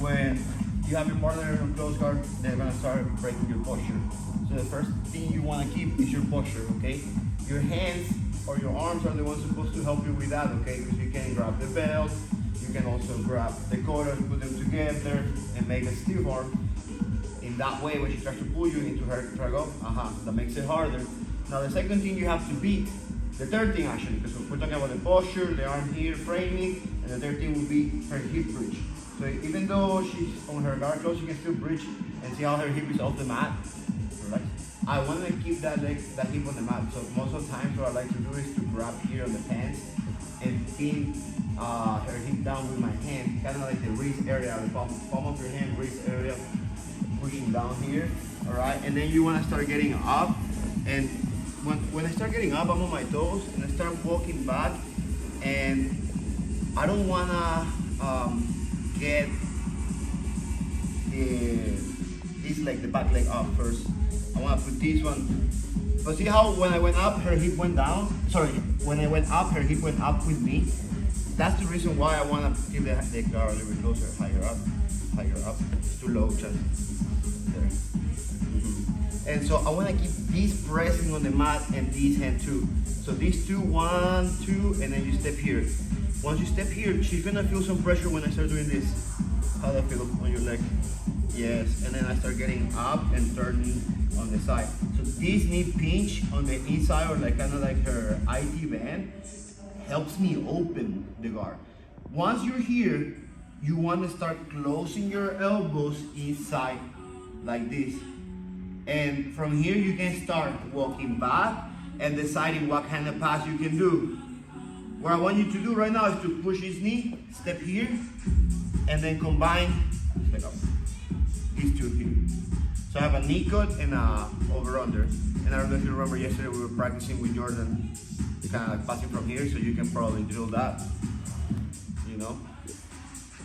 when you have your partner on close guard, they're gonna start breaking your posture. So the first thing you wanna keep is your posture, okay? Your hands or your arms are the ones supposed to help you with that, okay? Because you can grab the belt, you can also grab the quarters, put them together, and make a stiff arm. In that way, when she tries to pull you into her drag up, that makes it harder. Now the second thing you have to beat, the third thing actually, because we're talking about the posture, the arm here, framing, and the third thing will be her hip bridge. So even though she's on her guard close, you can still bridge and see how her hip is off the mat. Right? I want to keep that hip on the mat. So most of the times what I like to do is to grab here on the pants and pin her hip down with my hand, kind of like the wrist area, the palm of your hand, wrist area, pushing down here. All right, and then you want to start getting up, and when I start getting up, I'm on my toes and I start walking back, and I don't want to get this leg, the back leg up first. I want to put this one. But see how when I went up, her hip went down? Sorry, when I went up, her hip went up with me. That's the reason why I want to keep the guard a little bit closer, higher up. It's too low, just there. And so I want to keep these pressing on the mat and these hand too. So these two, 1, 2, and then you step here. Once you step here, she's gonna feel some pressure when I start doing this. How does that feel on your leg? Yes, and then I start getting up and turning on the side. So this knee pinch on the inside, or like kind of like her IT band, helps me open the guard. Once you're here, you want to start closing your elbows inside like this. And from here, you can start walking back and deciding what kind of pass you can do. What I want you to do right now is to push his knee, step here, and then combine, step up, these two here. So I have a knee cut and a over-under. And I don't know if you remember yesterday we were practicing with Jordan, kind of like passing from here, so you can probably drill that, you know.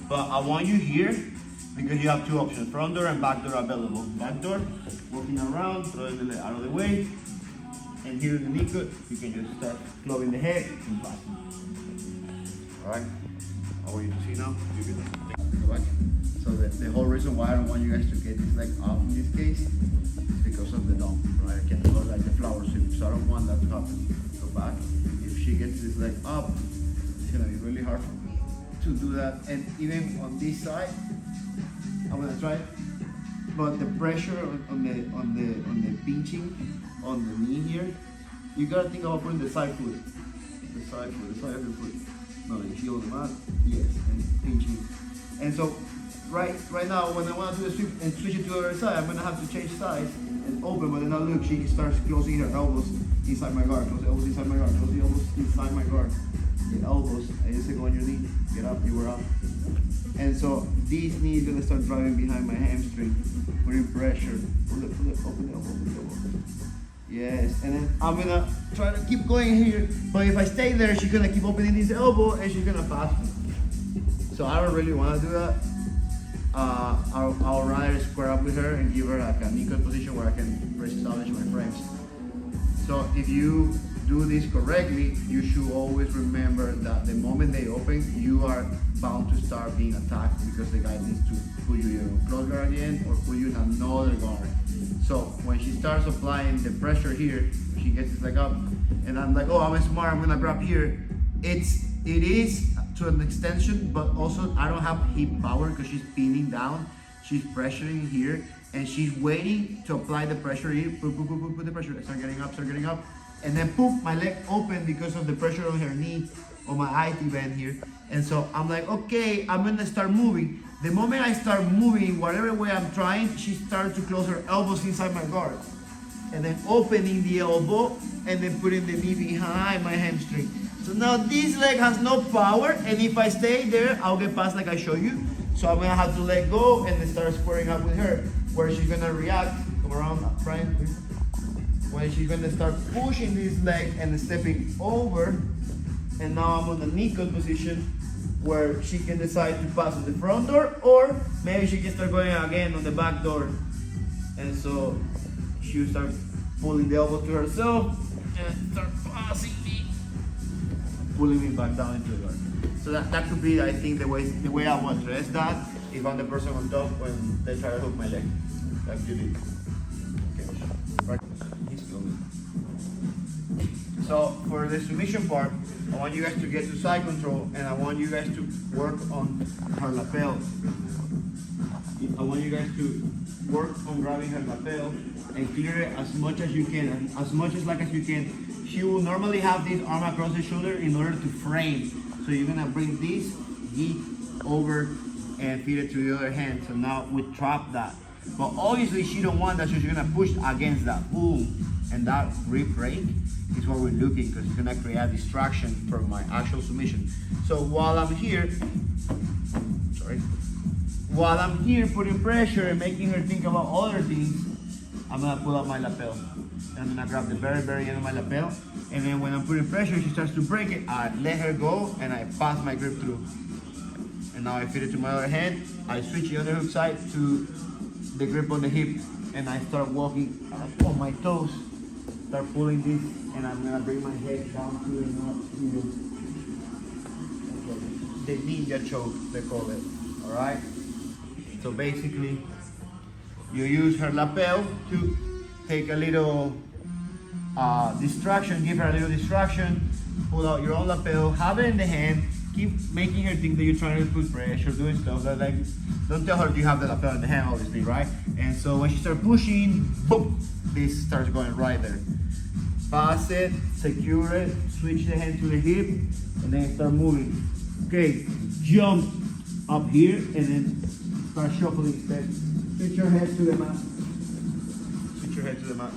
But I want you here because you have two options, front door and back door available. Back door, walking around, throwing the leg out of the way, and here in the knee cut, you can just start clubbing the head and passing. All right, I want you to see now, you can take the back. So the whole reason why I don't want you guys to get this leg up in this case is because of the dome, right? I can't go like the flower sweep, so I don't want that to happen. Go back. If she gets this leg up, it's gonna be really hard for me to do that. And even on this side, I'm gonna try it. But the pressure on the pinching on the knee here, you gotta think about putting the side foot. The side of your foot. No, the heel on the mat, yes, and pinching. And so right now when I want to do the sweep and switch it to the other side, I'm gonna have to change sides and open, but then now look, she starts closing her elbows inside my guard, close the elbows inside my guard, close the elbows inside my guard. The elbows, I just say go on your knee, get up, you were up. And so this knee is gonna start driving behind my hamstring, putting pressure. Pull it, open the elbow. Yes, and then I'm gonna try to keep going here, but if I stay there, she's gonna keep opening this elbow and she's gonna pass me. So I don't really wanna do that. I'll rather square up with her and give her like a knee cut position where I can reestablish my frames. So if you do this correctly, you should always remember that the moment they open, you are bound to start being attacked because the guy needs to put you in close guard again or put you in another guard. So when she starts applying the pressure here, she gets this leg up, and I'm like, oh, I'm smart, I'm gonna grab here. It is to an extension, but also I don't have hip power because she's pinning down, she's pressuring here, and she's waiting to apply the pressure here. Put the pressure. Start getting up, and then poof, my leg open because of the pressure on her knee, on my IT band here. And so I'm like, okay, I'm gonna start moving. The moment I start moving, whatever way I'm trying, she starts to close her elbows inside my guard, and then opening the elbow, and then putting the knee behind my hamstring. So now this leg has no power, and if I stay there, I'll get past like I show you. So I'm gonna have to let go and then start squaring up with her, where she's gonna react, come around, Brian, when she's gonna start pushing this leg and stepping over, and now I'm on the knee cut position, where she can decide to pass on the front door, or maybe she can start going again on the back door. And so she'll start pulling the elbow to herself and start passing me, pulling me back down into the guard. So that could be, I think, the way I would address that if I'm the person on top when they try to hook my leg, like you did. Okay. He's filming. So for the submission part, I want you guys to get to side control, and I want you guys to work on her lapel. I want you guys to work on grabbing her lapel and clear it as much as you can, as much as you can. She will normally have this arm across the shoulder in order to frame. So you're gonna bring this gi over and feed it to the other hand. So now we trap that. But obviously she don't want that, so she's gonna push against that. Boom. And that rib break is what we're looking, because it's gonna create a distraction from my actual submission. So while I'm here, while I'm here putting pressure and making her think about other things, I'm gonna pull out my lapel. And I'm gonna grab the very end of my lapel. And then when I'm putting pressure, she starts to break it, I let her go and I pass my grip through. And now I feed it to my other hand. I switch the other hook side to the grip on the hip, and I start walking on my toes. Start pulling this, and I'm gonna bring my head down to the ninja choke, they call it. All right. So basically, you use her lapel to take a little distraction, give her a little distraction, pull out your own lapel, have it in the hand, keep making her think that you're trying to put pressure, doing stuff that, like, don't tell her you have the lapel in the hand, obviously, right? And so when she starts pushing, boom, this starts going right there. Pass it, secure it, switch the hand to the hip, and then start moving. Okay, jump up here, and then start shuffling instead. Switch your head to the mat. Switch your head to the mat.